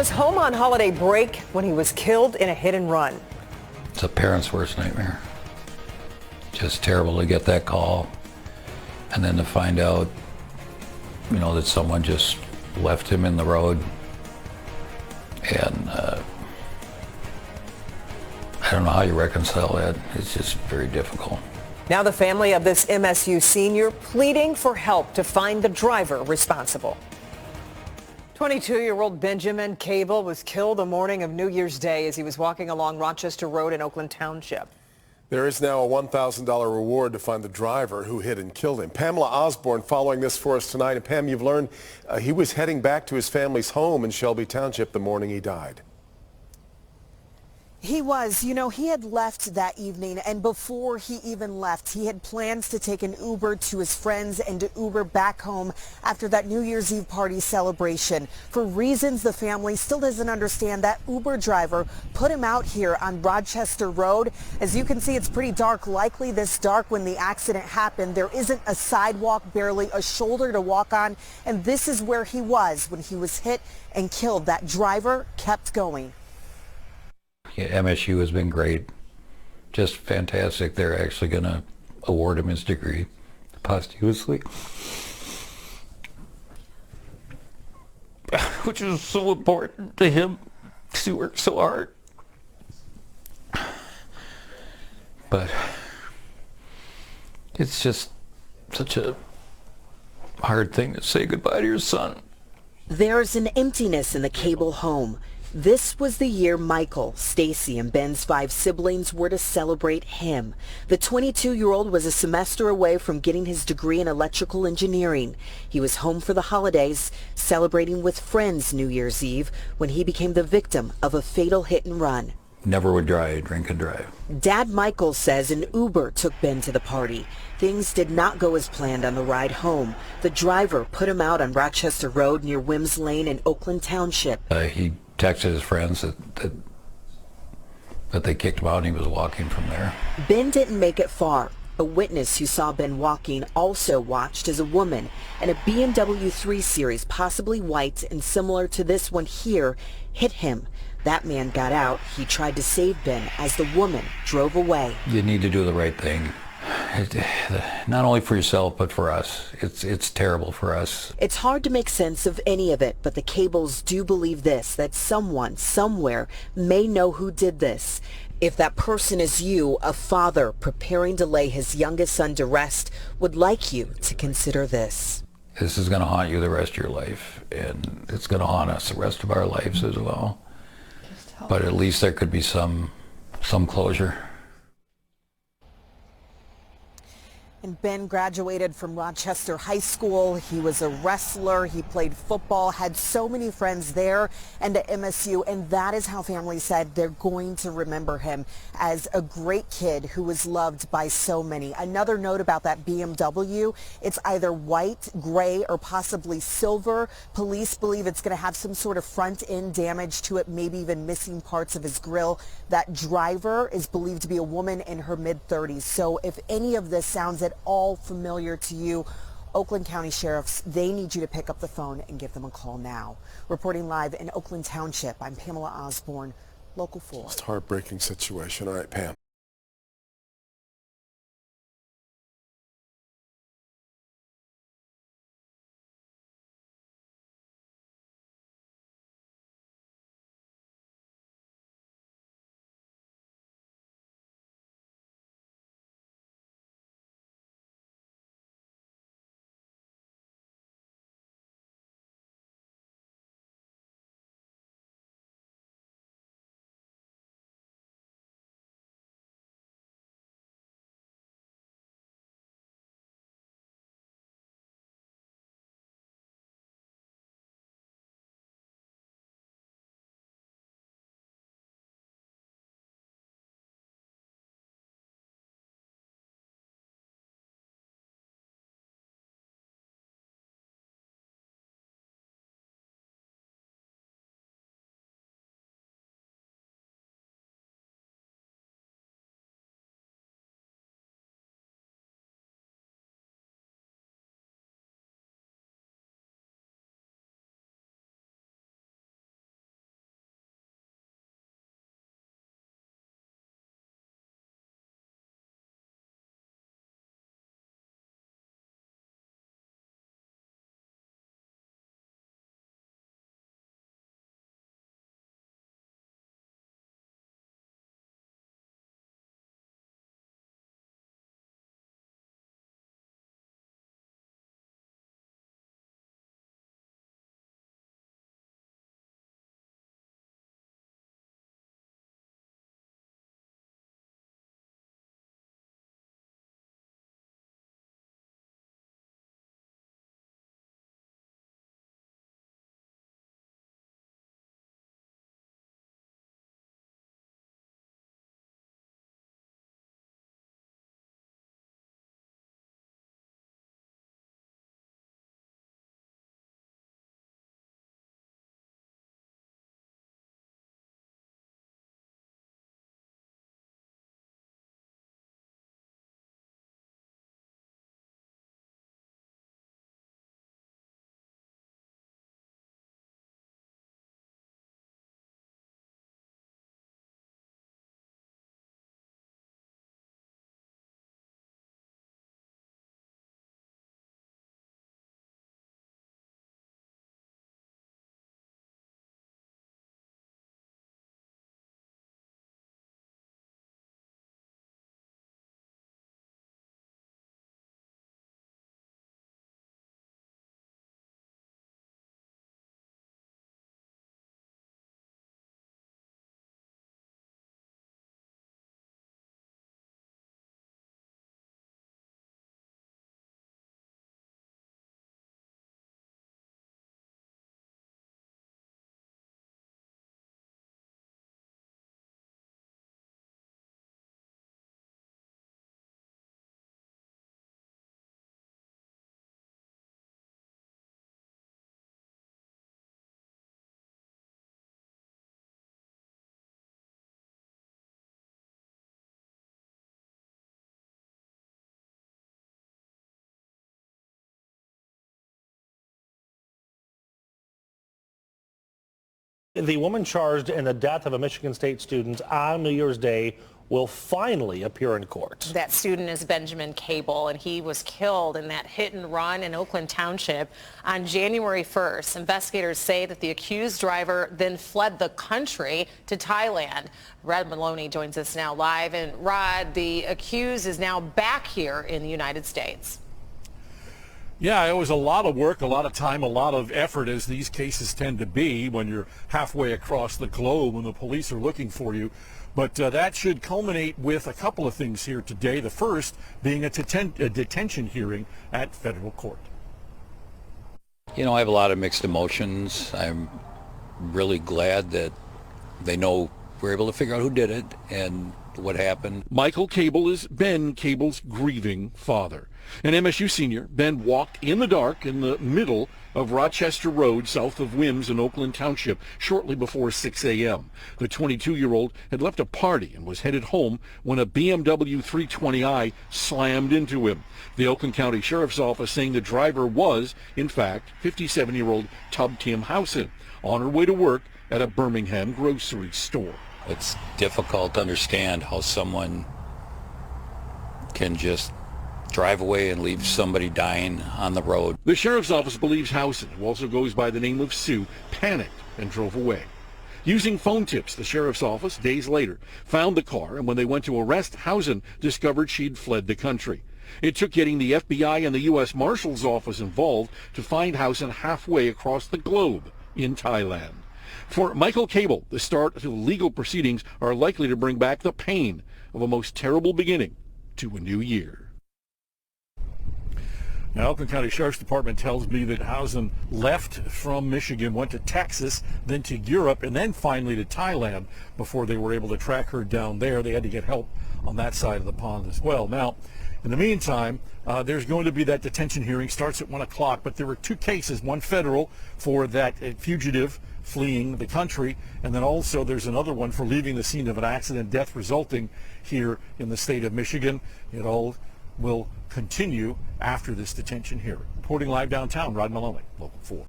was home on holiday break when he was killed in a hit and run. It's a parent's worst nightmare. Just terrible to get that call and then to find out, that someone just left him in the road. And I don't know how you reconcile that. It's just very difficult. Now the family of this MSU senior pleading for help to find the driver responsible. 22-year-old Benjamin Cable was killed the morning of New Year's Day as he was walking along Rochester Road in Oakland Township. There is now a $1,000 reward to find the driver who hit and killed him. Pamela Osborne following this for us tonight. And Pam, you've learned he was heading back to his family's home in Shelby Township the morning he died. He was. He had left that evening, and before he even left, he had plans to take an Uber to his friends and to Uber back home after that New Year's Eve party celebration. For reasons the family still doesn't understand, that Uber driver put him out here on Rochester Road. As you can see, it's pretty dark, likely this dark when the accident happened. There isn't a sidewalk, barely a shoulder to walk on, and this is where he was when he was hit and killed. That driver kept going. Yeah, MSU has been great, just fantastic. They're actually going to award him his degree posthumously, which is so important to him because he worked so hard. But it's just such a hard thing to say goodbye to your son. There's an emptiness in the Cable home. This was the year Michael, Stacy, and Ben's 5 siblings were to celebrate him. The 22-year-old was a semester away from getting his degree in electrical engineering. He was home for the holidays, celebrating with friends New Year's Eve when he became the victim of a fatal hit and run. Never would drink and drive. Dad Michael says an Uber took Ben to the party. Things did not go as planned on the ride home. The driver put him out on Rochester Road near Wims Lane in Oakland Township. He texted his friends that they kicked him out and he was walking from there. Ben didn't make it far. A witness who saw Ben walking also watched as a woman in a BMW 3 Series, possibly white and similar to this one here, hit him. That man got out. He tried to save Ben as the woman drove away. You need to do the right thing. Not only for yourself, but for us. It's terrible for us. It's hard to make sense of any of it, but the Cables do believe this, that someone, somewhere, may know who did this. If that person is you, a father preparing to lay his youngest son to rest, would like you to consider this. This is going to haunt you the rest of your life, and it's going to haunt us the rest of our lives as well. But at least there could be some closure. And Ben graduated from Rochester High School. He was a wrestler. He played football, had so many friends there and at MSU. And that is how family said they're going to remember him as a great kid who was loved by so many. Another note about that BMW, it's either white, gray, or possibly silver. Police believe it's going to have some sort of front end damage to it, maybe even missing parts of his grille. That driver is believed to be a woman in her mid-30s. So if any of this sounds at all familiar to you, Oakland County Sheriffs, they need you to pick up the phone and give them a call now. Reporting live in Oakland Township, I'm Pamela Osborne, Local 4. It's a heartbreaking situation. All right, Pam. The woman charged in the death of a Michigan State student on New Year's Day will finally appear in court. That student is Benjamin Cable, and he was killed in that hit and run in Oakland Township on January 1st. Investigators say that the accused driver then fled the country to Thailand. Rod Maloney joins us now live. And Rod, the accused is now back here in the United States. Yeah, it was a lot of work, a lot of time, a lot of effort, as these cases tend to be when you're halfway across the globe and the police are looking for you. But that should culminate with a couple of things here today. The first being a detention hearing at federal court. You know, I have a lot of mixed emotions. I'm really glad that they know we're able to figure out who did it and what happened. Michael Cable is Ben Cable's grieving father. An MSU senior, Ben walked in the dark in the middle of Rochester Road south of Wims in Oakland Township shortly before 6 a.m. The 22-year-old had left a party and was headed home when a BMW 320i slammed into him. The Oakland County Sheriff's Office saying the driver was, in fact, 57-year-old Tub Tim Housen on her way to work at a Birmingham grocery store. It's difficult to understand how someone can just drive away and leave somebody dying on the road. The sheriff's office believes Housen, who also goes by the name of Sue, panicked and drove away. Using phone tips, the sheriff's office, days later, found the car, and when they went to arrest Housen, discovered she'd fled the country. It took getting the FBI and the U.S. Marshal's office involved to find Housen halfway across the globe in Thailand. For Michael Cable, the start to the legal proceedings are likely to bring back the pain of a most terrible beginning to a new year. Now, Oakland County Sheriff's Department tells me that Housen left from Michigan, went to Texas, then to Europe, and then finally to Thailand before they were able to track her down there. They had to get help on that side of the pond as well. Now, in the meantime, there's going to be that detention hearing, starts at 1 o'clock, but there were two cases, one federal for that fugitive fleeing the country, and then also there's another one for leaving the scene of an accident, death resulting here in the state of Michigan. It all will continue after this detention hearing. Reporting live downtown, Rod Maloney, Local 4.